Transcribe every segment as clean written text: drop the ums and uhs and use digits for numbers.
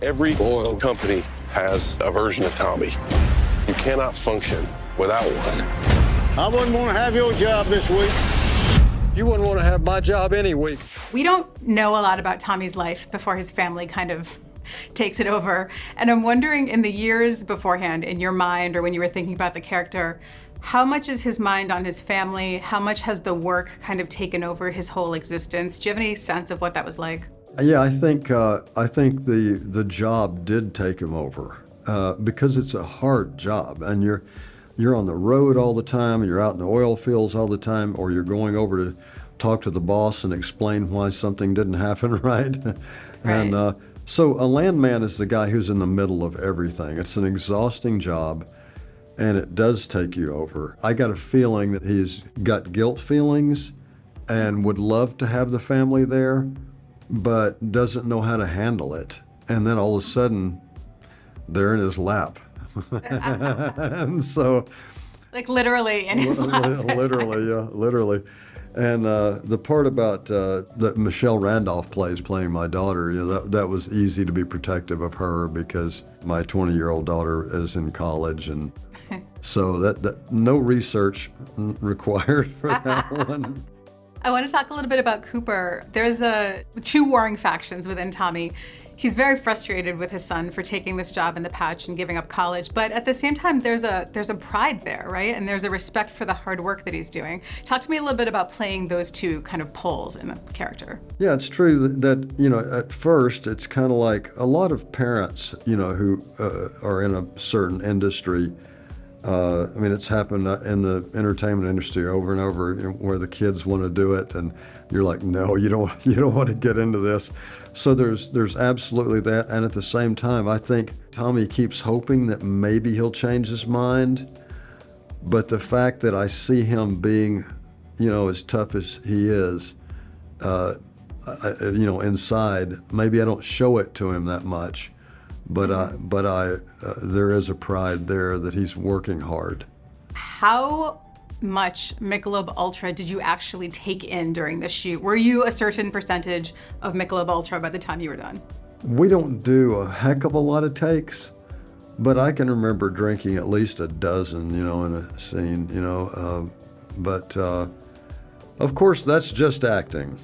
Every oil company has a version of Tommy. You cannot function without one. I wouldn't want to have your job this week. You wouldn't want to have my job any week. We don't know a lot about Tommy's life before his family kind of takes it over. And I'm wondering, in the years beforehand, in your mind or when you were thinking about the character, how much is his mind on his family? How much has the work kind of taken over his whole existence? Do you have any sense of what that was like? Yeah, I think the job did take him over because it's a hard job, and you're on the road all the time, and you're out in the oil fields all the time, or you're going over to talk to the boss and explain why something didn't happen right. And so a landman is the guy who's in the middle of everything. It's an exhausting job, and it does take you over. I got a feeling that he's got guilt feelings and would love to have the family there, but doesn't know how to handle it. And then all of a sudden, they're in his lap. And so... Like literally in his lap. Literally. And the part about that Michelle Randolph playing my daughter, that was easy to be protective of her because my 20-year-old daughter is in college, and so that no research required for that one. I want to talk a little bit about Cooper. There's two warring factions within Tommy. He's very frustrated with his son for taking this job in the Patch and giving up college, but at the same time, there's a pride there, right? And there's a respect for the hard work that he's doing. Talk to me a little bit about playing those two kind of poles in the character. Yeah, it's true that at first, it's kind of like a lot of parents, who are in a certain industry. It's happened in the entertainment industry over and over, where the kids want to do it, and you're like, no, you don't want to get into this. So there's absolutely that, and at the same time, I think Tommy keeps hoping that maybe he'll change his mind. But the fact that I see him being, as tough as he is, inside, maybe I don't show it to him that much. But there is a pride there that he's working hard. How much Michelob Ultra did you actually take in during the shoot? Were you a certain percentage of Michelob Ultra by the time you were done? We don't do a heck of a lot of takes, but I can remember drinking at least a dozen, in a scene, But of course, that's just acting.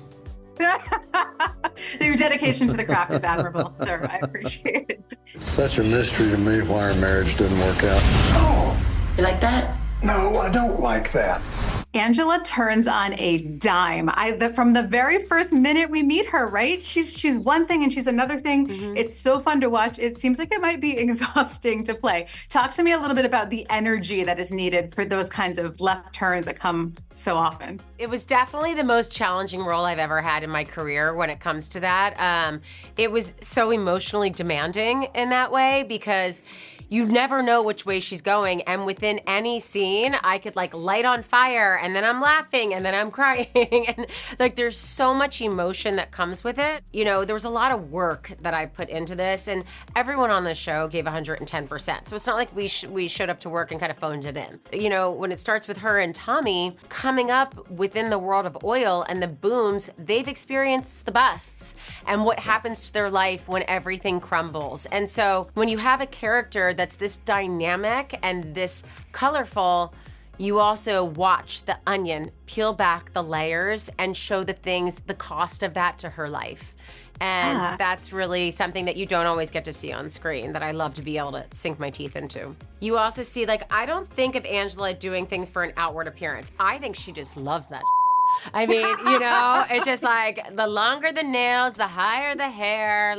Your dedication to the craft is admirable, sir. I appreciate it. It's such a mystery to me why our marriage didn't work out. Oh, you like that? No, I don't like that. Angela turns on a dime. From the very first minute we meet her, right? She's one thing and she's another thing. Mm-hmm. It's so fun to watch. It seems like it might be exhausting to play. Talk to me a little bit about the energy that is needed for those kinds of left turns that come so often. It was definitely the most challenging role I've ever had in my career when it comes to that. It was so emotionally demanding in that way because you never know which way she's going, and within any scene, I could light on fire, and then I'm laughing, and then I'm crying, and there's so much emotion that comes with it. There was a lot of work that I put into this, and everyone on the show gave 110%. So it's not like we showed up to work and kind of phoned it in. When it starts with her and Tommy coming up within the world of oil and the booms, they've experienced the busts and what happens to their life when everything crumbles. And so when you have a character that's this dynamic and this colorful, you also watch the onion peel back the layers and show the cost of that to her life. And that's really something that you don't always get to see on screen that I love to be able to sink my teeth into. You also see, I don't think of Angela doing things for an outward appearance. I think she just loves that. I mean, it's just the longer the nails, the higher the hair.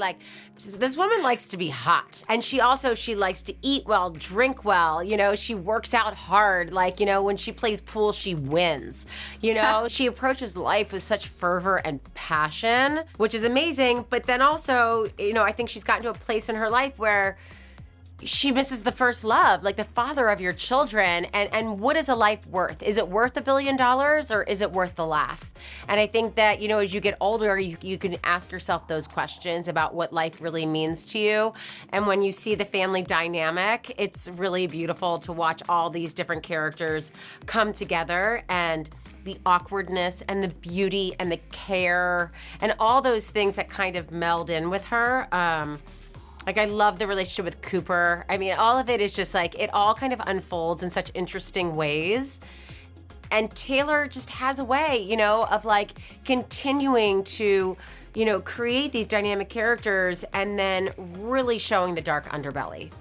This woman likes to be hot. And she likes to eat well, drink well. She works out hard. When she plays pool, she wins. She approaches life with such fervor and passion, which is amazing. But then also, I think she's gotten to a place in her life where she misses the first love, the father of your children. And what is a life worth? Is it worth $1 billion or is it worth the laugh? And I think that, as you get older, you can ask yourself those questions about what life really means to you. And when you see the family dynamic, it's really beautiful to watch all these different characters come together, and the awkwardness and the beauty and the care and all those things that kind of meld in with her. Like, I love the relationship with Cooper. I mean, all of it is just like, it all kind of unfolds in such interesting ways. And Taylor just has a way, you know, of like continuing to, you know, create these dynamic characters and then really showing the dark underbelly.